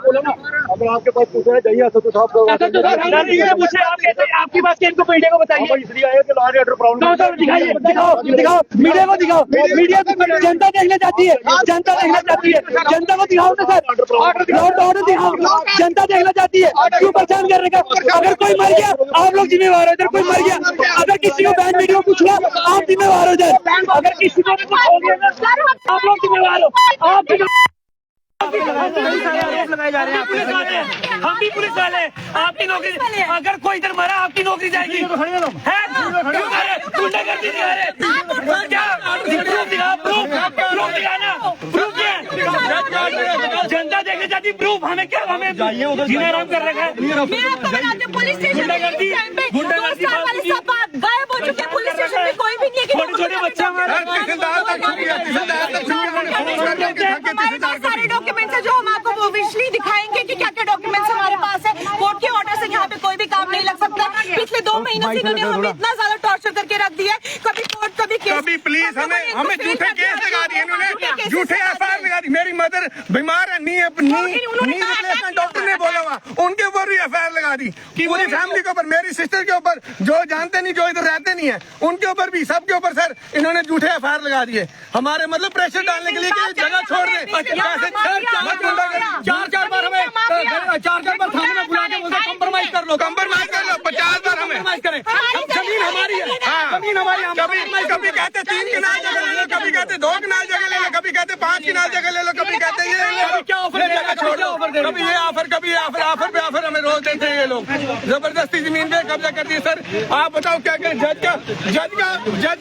बोलो ना, अगर आपके पास पूछना चाहिए तो साहब पूछे आप कैसे आपकी बात इनको मीडिया को बताइए, इसलिए आए कि लॉ एंड ऑर्डर प्रॉब्लम दिखाइए, दिखाओ मीडिया को दिखाओ, मीडिया को जनता देखना चाहती है, जनता देखना चाहती है, जनता को दिखाओ ना सर, ऑर्डर दिखाओ, जनता देखना चाहती है, क्यों परेशान करने का। अगर कोई मर गया आप लोग जिम्मेवार हो, अगर कोई मर गया, अगर किसी को बैंड मीडिया को पूछना आप जिम्मेवार हो जाए, अगर किसी को कुछ हो गया आप लोग जिम्मेवार हो, आप लगाए जा रहे हैं। पुलिस वाले हम भी पुलिस वाले, आपकी नौकरी, अगर कोई इधर मरा आपकी नौकरी जाएगी, गुंडागर्दी दिखा रहे, प्रूफ दिखाना, प्रूफ जनता देखने जाती, प्रूफ हमें क्या, हमें जीना आराम कर रखा है। पुलिस स्टेशन गायब हो चुके हैं, पुलिस स्टेशन में कोई भी नहीं है, छोटे छोटे बच्चे हमारे सारे डॉक्यूमेंट्स है जो हम आपको ऑब्वियसली दिखाएंगे कि क्या क्या डॉक्यूमेंट्स हमारे पास है। कोर्ट के ऑर्डर से यहाँ पे कोई भी काम नहीं लग सकता। पिछले 2 महीनों से इन्होंने हमें इतना ज्यादा टॉर्चर करके रख दिया, कभी कोर्ट कभी केस, कभी पुलिस हमें झूठे केस लगा दिए, इन्होंने झूठे एफआईआर लगा दी। मेरी मदर बीमार है, नी रिप्लेसमेंट डॉक्टर ने बोला हुआ, उनके ऊपर भी एफआईआर लगा दी, पूरी फैमिली के ऊपर, मेरी सिस्टर के ऊपर, जो जानते नहीं, जो इधर रहते नहीं है, उनके ऊपर भी, सबके ऊपर सर इन्होंने झूठे एफआईआर लगा दिए, हमारे मतलब प्रेशर डालने के लिए कि जगह छोड़ दे। 4-4 बार हमें 4-4 बार थाने में बुला के बोलते कंप्रोमाइज कर लो, 50 बार हमें करें, जमीन हमारी है, जमीन हमारी, कभी कहते 3 किनाल जगह ले लो, कभी कहते 2 किनाल जगह ले लो, कभी कहते 5 किनाल जगह ले लो, कभी कहते ये क्या ऑफर, जगह छोड़ दो, कभी ये ऑफर, कभी ऑफर पे ऑफर हमें रोज देते हैं ये लोग, जबरदस्ती जमीन पे कब्जा कर दिए। सर आप बताओ क्या करें, जज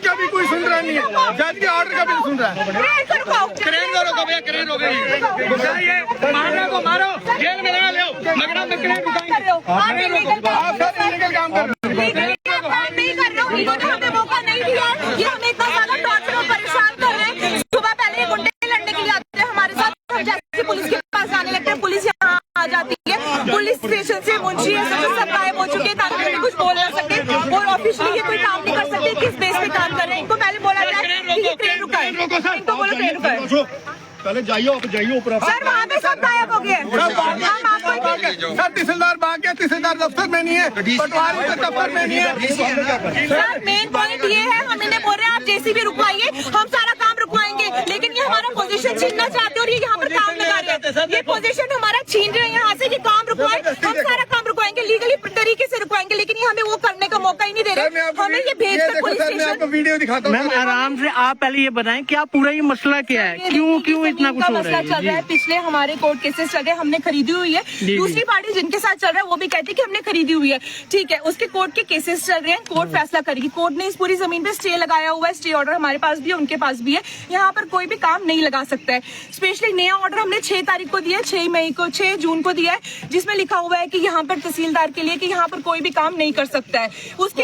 का भी कोई सुन रहा नहीं है, जज के ऑर्डर का भी नहीं सुन रहा है। क्रेन को रोको भैया, क्रेन रोको, मारो को मारो, जेल में लगा लो, मगर में क्रेन रुकाएंगे, आप सर इलीगल काम कर रहे हो, इन्होंने हमें मौका नहीं दिया, ये हमें इतना ज्यादा टॉर्चर और परेशान कर रहे हैं। सुबह पहले ये गुंडे लड़ने के लिए आते हैं हमारे साथ, हम जैसे पुलिस के पास जाने लगते हैं, पुलिस यहाँ आ जाती है, पुलिस स्टेशन से मुंशी सब गायब हो चुके हैं, ताकि हम कुछ बोल ना सकते और ऑफिशियली ये कोई काम नहीं कर सकते। किस बेस पे काम कर रहे हैं, इनको पहले बोला जाए कि ट्रेन रुकाए, इनको बोलो ट्रेन रुकाए, पहले जाइए ऊपर। सर वहाँ पे सब गायब हो गए, सर तहसीलदार भाग गया, तहसीलदार दफ्तर में नहीं है, पटवारी के दफ्तर में नहीं है। सर मेन पॉइंट ये है, हम इन्हें बोल रहे हैं आप जेसीबी रुकवाइए, हम सारा काम रुकवाएंगे, लेकिन ये हमारा पोजीशन छीनना चाहते हैं और ये यहाँ पर काम लगा रहे हैं, ये पोजीशन हमारा छीन रहे हैं यहाँ से कि काम रुकवाए, हम सारा काम रुकवाएंगे, लीगली तरीके से रुकवाएंगे, लेकिन ये हमें वो करने का मौका ही नहीं दे रहे, हमें ये भेज कर पुलिस स्टेशन। वीडियो दिखाता हूँ मैम, आराम से आप पहले ये बताएं क्या पूरा ये मसला क्या है, क्यों इतना कुछ मसला चल रहा है। पिछले हमारे कोर्ट केसेस चल रहे हैं, हमने खरीदी हुई है, दूसरी पार्टी जिनके साथ चल रहा है वो भी कहती है कि हमने खरीदी हुई है, ठीक है, उसके कोर्ट के केसेस चल रहे हैं, कोर्ट फैसला करेगी, कोर्ट ने इस पूरी जमीन पे स्टे लगाया हुआ है, स्टे ऑर्डर हमारे पास भी है, उनके पास भी है, यहाँ पर कोई भी काम नहीं लगा सकता है। स्पेशली नया ऑर्डर हमने 6 तारीख को दिया, 6 जून को दिया है, जिसमें लिखा हुआ है कि यहाँ पर तहसीलदार के लिए कि यहाँ पर कोई भी काम नहीं कर सकता है, उसके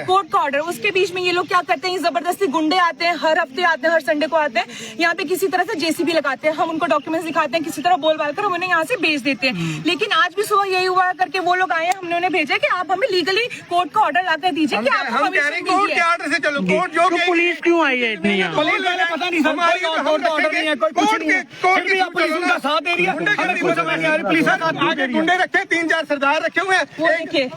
कोर्ट का ऑर्डर, उसके बीच में ये लोग क्या करते हैं, जबरदस्ती गुंडे आते हैं, हर हफ्ते आते हैं, हर संडे को आते हैं, यहाँ पे किसी तरह से जेसीबी लगाते हैं, हम उनको डॉक्यूमेंट्स दिखाते हैं, किसी तरह बोल बाल कर हम उन्हें यहाँ से भेज देते हैं। लेकिन आज भी सुबह यही हुआ करके वो लोग आए, हमने उन्हें भेजा कि आप हमें लीगली कोर्ट का ऑर्डर लाकर दीजिए कि आप हम कह रहे हैं कोर्ट के ऑर्डर से चलो, कोर्ट जो पुलिस क्यों आई है इतनी, पुलिस वाले पता नहीं, हमारी कोर्ट का ऑर्डर नहीं है, कोर्ट के पुलिस उनका साथ दे रही है, पुलिस आगे गुंडे रखे, 3-4 सरदार रखे हुए हैं,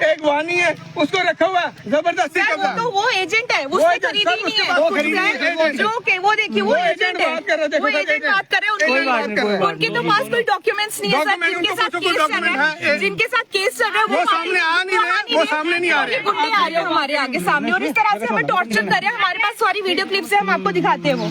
एक वानी है उसको रखा हुआ है, जबरदस्ती का, तो वो एजेंट है, उसने खरीदी नहीं है, जो के वो देखिए वो एजेंट है, वो एजेंट बात कर रहे हैं, उनके तो पास कोई डॉक्यूमेंट्स नहीं है सर, जिनके साथ केस चल रहा है, जिनके साथ केस चल रहा है वो सामने आ नहीं रहे, वो सामने नहीं आ रहे, गुंडे आ रहे हैं हमारे आगे सामने और इस तरह से हमें टॉर्चर कर रहे हैं। हमारे पास सारी वीडियो क्लिप्स है, हम आपको दिखाते हैं वो।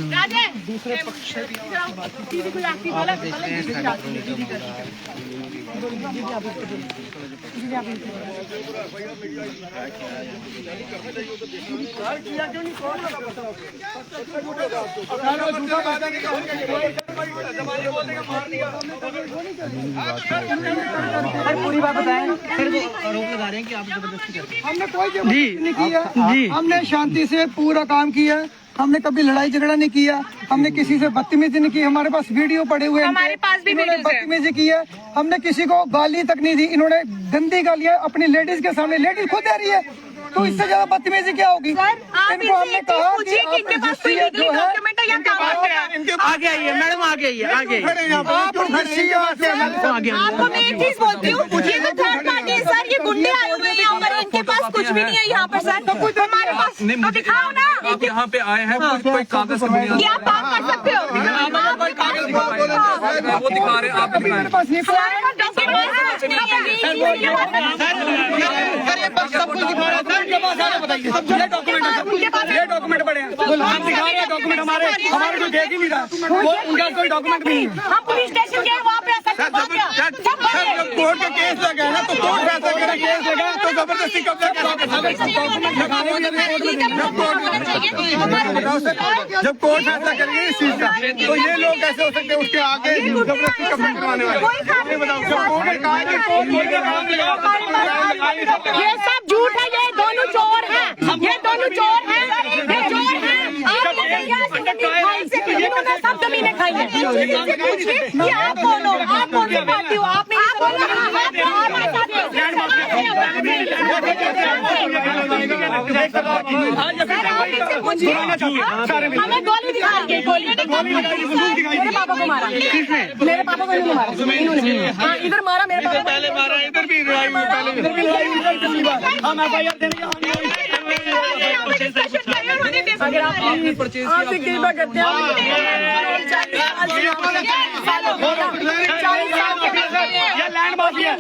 पूरी बात बताएं, फिर आरोप लगा रहे हैं कि आप जबरदस्ती कर रहे हैं। हमने कोई जबरदस्ती नहीं किया, हमने शांति से पूरा काम किया, हमने कभी लड़ाई झगड़ा नहीं किया, हमने किसी से बदतमीजी नहीं की, हमारे पास वीडियो पड़े हुए हैं, हमारे पास भी इन्होंने बदतमीजी की है, हमने किसी को गाली तक नहीं दी, इन्होंने गंदी गालियां अपनी लेडीज के सामने, लेडीज खुद दे रही है तो इससे ज्यादा बदतमीजी क्या होगी? आप इनको हमने कहा पूछिए कि इनके पास कोई लीगल डॉक्यूमेंट है या क्या? आगे आइए मैडम, आगे आइए, आगे आपको मैं एक चीज बोलती हूँ, ये तो थर्ड पार्टी है सर, ये गुंडे आए हुए हैं यहाँ पर, इनके पास कुछ भी नहीं है यहाँ पर सर। हमारे पास तो दिखाओ ना, आप यहाँ पे आए हैं, कोई कागज की बुनियाद ये आप काम कर सकते हो। वो दिखा रहे हैं, आप दिखा रहे हैं। ये डॉक्यूमेंट पड़े हैं, हम दिखा रहे हैं डॉक्यूमेंट, हमारे कोई देख ही नहीं रहा, वो उनका कोई डॉक्यूमेंट भी नहीं है। हम पुलिस स्टेशन गए, वहाँ पे जब कोर्ट का केस लगा ना, तो कोर्ट फैसला करे, केस लगा तो जबरदस्ती कब्जा जब कोर्ट फैसला करेंगे इस चीज का, तो ये लोग कैसे हो सकते हैं उसके आगे जबरदस्ती कब्जा करवाने वाले? ये सब झूठ है, ये दोनों चोर हैं, ये दोनों चोर हैं, ये चोर हैं। इन्होंने सब जमीनें खाई हैं। ये आप कौन हो? आप कौन सी पार्टी हो? आप नहीं हमें गोली दिखाएंगे, मेरे पापा को मारा, मेरे पापा को नहीं मारा, हाँ इधर मारा मेरे पापा, पहले मारा, इधर भी हम FIR देने अगर आप आर्थिक कृपा करते हैं लैंड माफिया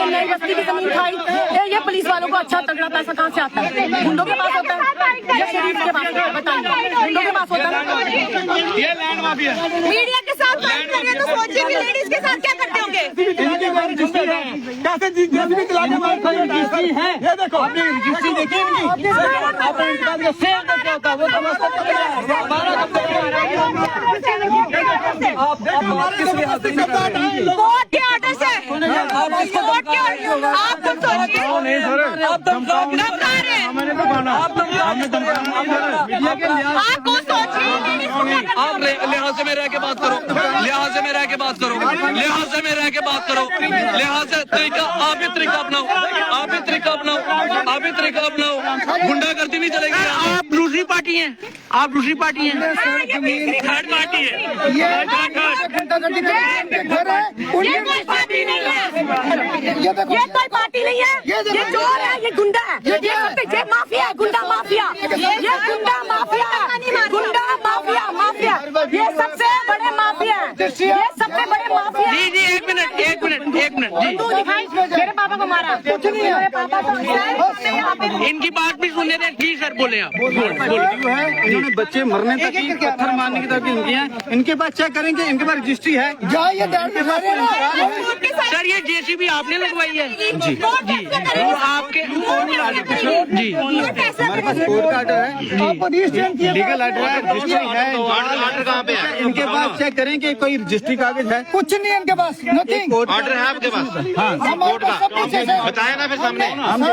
नई बस्ती की जमीन खाई, ये पुलिस वालों को अच्छा तगड़ा पैसा कहाँ से आता है? गुंडों के पास होता है या शरीफ के पास? बताइए, गुंडों के पास होता है। ये लैंड माफिया मीडिया के साथ बात कर रहे हैं तो सोचिए कि लेडीज के साथ क्या करते होंगे। कैसे जल्दी चलाने वाले हैं? ये देखो आपने रजिस्ट्री देखी इनकी, आपने इंतकाल का सेम क्या होता है वो कोर्ट के ऑर्डर से, कोर्ट के ऑर्डर, आप तो सोचिए, आपको सोचिए, आप लिहाज से में रह के बात करो, लिहाज से में रह के बात करो, लिहाज से में रह के बात करो, लिहाज से तरीका, आप भी तरीका अपनाओ, आप भी तरीका अपनाओ, आप भी तरीका अपनाओ, गुंडागर्दी नहीं चलेगी। आप दूसरी पार्टी हैं, आप दूसरी पार्टी हैं, थर्ड पार्टी है। ये कोई पार्टी नहीं है, ये कोई पार्टी नहीं है, ये चोर है, ये गुंडा है, ये माफिया है, गुंडा माफिया, ये गुंडा माफिया, गुंडा माफिया, माफिया, ये सबसे बड़े माफिया है, ये सबसे बड़े माफिया। जी जी, एक मिनट एक मिनट एक मिनट जी, तू दिखाई, मेरे पापा को मारा, कुछ नहीं है, मेरे पापा को, इनकी बात भी सुनने दें। जी सर बोले आप, इन्होंने बच्चे मरने तक की, पत्थर मारने की तरफ की हैं, इनके पास चेक करेंगे, इनके पास रजिस्ट्री है। सर ये JCB आपने लगवाई है? जी जी, वो आपके जी, हमारे पास कोर्ट का ऑर्डर है, लीगल ऑर्डर है, रजिस्ट्री है। ऑर्डर कहाँ पे है? इनके पास चेक करें कि कोई रजिस्ट्री कागज है। कुछ नहीं है इनके पास, नथिंग। ऑर्डर है आपके पास? हाँ, कोर्ट का बताया ना फिर सामने। हम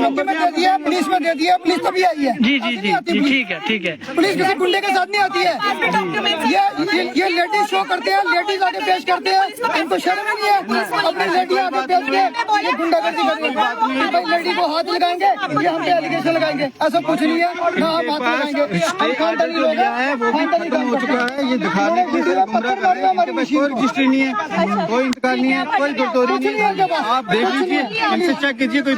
लोग में दे दिया, पुलिस में दे दिया, पुलिस तभी आई है। जी जी जी जी, ठीक है ठीक है। पुलिस किसी गुंडे के साथ नहीं आती है। ये लेडीज शो करते हैं, लेडीज आगे पेश करते हैं, इनको शर्म नहीं है, अपनी लेडी आगे पेश के ये गुंडागर्दी करेंगे। भाई लेडी को हाथ लगाएंगे, ये हम पे एलिगेशन लगाएंगे, ऐसा कुछ नहीं है, ना हम हाथ लगाएंगे। हम खानदानी लोग हैं, खानदानी काम हो चुका है, ये दिखाने के लिए पत्थर मारना हमारी मशीन। कोई रजिस्ट्री नहीं है, कोई इंतकाल नहीं है, कोई गिरदौरी नहीं है। आप देख लीजिए, इनसे चेक कीजिए, कोई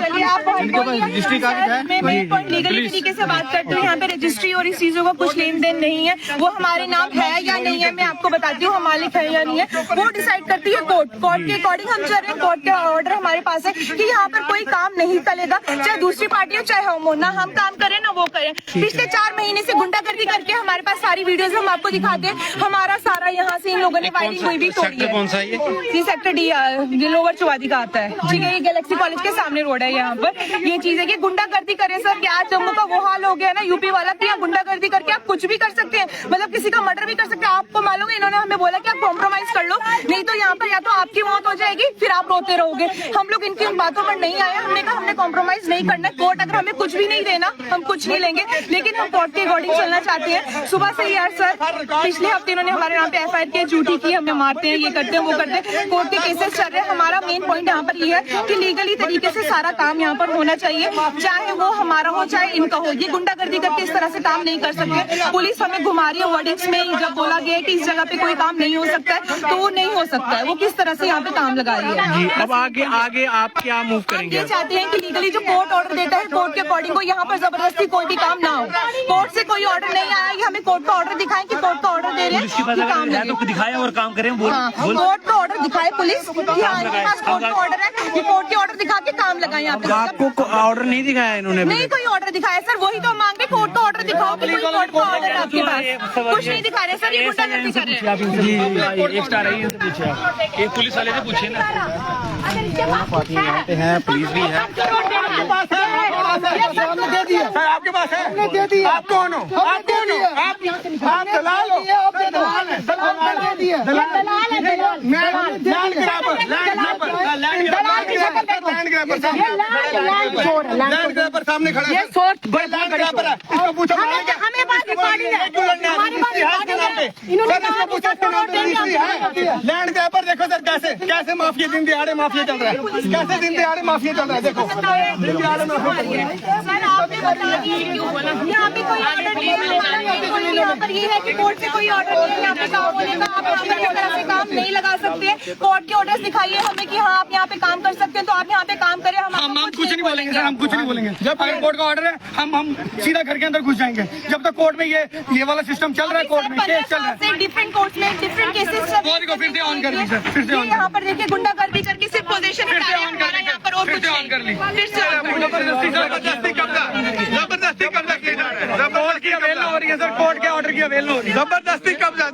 इनके पास रजिस्ट्री कागज है। मैं लीगली तरीके से बात करती हूँ, यहाँ पे रजिस्ट्री और इस चीजों का कुछ लेन देन नहीं है, वो हमारे नाम है या नहीं है मैं आपको बताती हूँ, हम मालिक है या नहीं है वो डिसाइड करती है कोर्ट। कोर्ट के अकॉर्डिंग हम चल रहे हैं, कोर्ट का ऑर्डर हमारे पास है कि यहाँ पर कोई काम नहीं चलेगा, चाहे दूसरी पार्टी हो चाहे हम हो, ना हम काम करें ना वो करें। पिछले 4 महीने से गुंडागर्दी करके हमारे पास सारी वीडियोस हम आपको दिखाते हैं, हमारा सारा यहाँ से इन लोगों ने वायरिंग हुई भी तोड़ी है। कौन सा है ये सेक्टर D लोअर चौवादी का आता है, ठीक है, ये गैलेक्सी कॉलेज के सामने रोड है। यहाँ पर ये चीज है कि गुंडागर्दी करें सर, कि आज जम्मू का वो हाल हो गया ना यूपी वाला, कि यहाँ गुंडागर्दी करके आप कुछ भी कर सकते हैं, मतलब किसी का मर्डर भी कर सकते हैं। आपको मालूम है इन्होंने हमें बोला कि आप कॉम्प्रोमाइज कर लो, नहीं तो यहाँ पर या तो आपकी मौत हो जाएगी फिर आप रोते रहोगे। हम लोग लोग इनकी उन बातों पर नहीं आए। हमने कहा हमने कॉम्प्रोमाइज नहीं करना है। कोर्ट अगर हमें कुछ भी नहीं देना हम कुछ नहीं लेंगे, लेकिन हम कोर्ट के अकॉर्डिंग चलना चाहते हैं। सुबह से यार सर पिछले हफ्ते इन्होंने हमारे यहाँ पे FIR की, झूठी की, हमें मारते हैं, ये करते हैं, वो करते हैं, कोर्ट के केसेस चल रहे हैं। हमारा मेन पॉइंट यहाँ पर ये है कि लीगली तरीके से सारा काम यहाँ पर होना चाहिए, चाहे वो हमारा हो चाहे इनका हो। ये गुंडागर्दी करके इस तरह से काम नहीं कर सकते। पुलिस हमें घुमा रही है वर्डिंग्स में, जब बोला गया है कि इस जगह पे कोई काम नहीं हो सकता है तो वो नहीं हो सकता है। वो किस तरह से यहाँ पे काम लगा रही है। अब आगे आप क्या मूव करेंगे? ये चाहते हैं कि लीगली जो कोर्ट ऑर्डर देता है कोर्ट के अकॉर्डिंग को, यहाँ पर जबरदस्ती कोई भी काम ना हो। कोर्ट से कोई ऑर्डर नहीं आया, ये हमें कोर्ट का ऑर्डर दिखाएं कि कोर्ट का ऑर्डर दे रहे हैं कि काम लगे। तो दिखाए और काम करें। कोर्ट का ऑर्डर दिखाए पुलिस कि हाँ इनके पास कोर्ट का ऑर्डर है, कि कोर्ट के ऑर्डर दिखा के काम लगाए यहाँ पे। आपको ऑर्डर नहीं दिखाया इन्होंने? नहीं कोई ऑर्डर दिखाया सर, वही तो मांग रहे, कोर्ट का ऑर्डर दिखाओ कि कोई कोर्ट का ऑर्डर है आपके पास। कुछ नहीं दिखा रहे सर, ये गुंडागर्दी कर रहे हैं। एक स्टार है, पूछे एक पुलिस वाले से पूछे ना। हैं पुलिस भी है। दे दिया सर आपके पास है? हमने दे दिया। आप कौन हो? आप कौन हो? आप दलाल हो? आप दे दो। दलाल दे दिया। लैंड ग्रैबर, लैंड ग्रैबर सामने खड़ा है। लैंड ग्रैबर है, इसको पूछो हमें बात रिकॉर्डिंग है। लैंड ग्रैबर देखो सर कैसे माफिया दिन दिहाड़े माफिया चल रहा है, कैसे दिन दिहाड़े माफिया चल रहा है। देखो दिन दिहाड़े माफिया सर आपने बता दिया क्यों बोला? यहाँ पे कोई ऑर्डर नहीं है, यहाँ पर ये है कि कोर्ट से कोई ऑर्डर नहीं है यहाँ पे काम होने का। आप यहाँ पर इस तरह से काम नहीं लगा सकते। कोर्ट के ऑर्डर्स दिखाइए हमें कि हाँ आप यहाँ पे काम कर सकते हैं तो आप यहाँ पे काम करें। हम कुछ नहीं बोलेंगे सर, हम कुछ नहीं बोलेंगे। जब तक कोर्ट का ऑर्डर है हम सीधा घर के अंदर घुस जाएंगे। जब तक कोर्ट में ये वाला सिस्टम चल रहा है, कोर्ट में केस चल रहा है, डिफरेंट कोर्ट में डिफरेंट केसेस चल रहे हैं। फिर से ऑन कर ली सर, फिर से ऑन यहाँ पर देखिए गुंडागर्दी करके सिर्फ पोजीशन यहाँ पर और कुछ ऑन कर ली। फिर से जबरदस्ती कब्जा किया जा रहा है। कोर्ट की अवेल हो रही है सर, कोर्ट के ऑर्डर की अवेल हो रही है। जबरदस्ती कब्जा।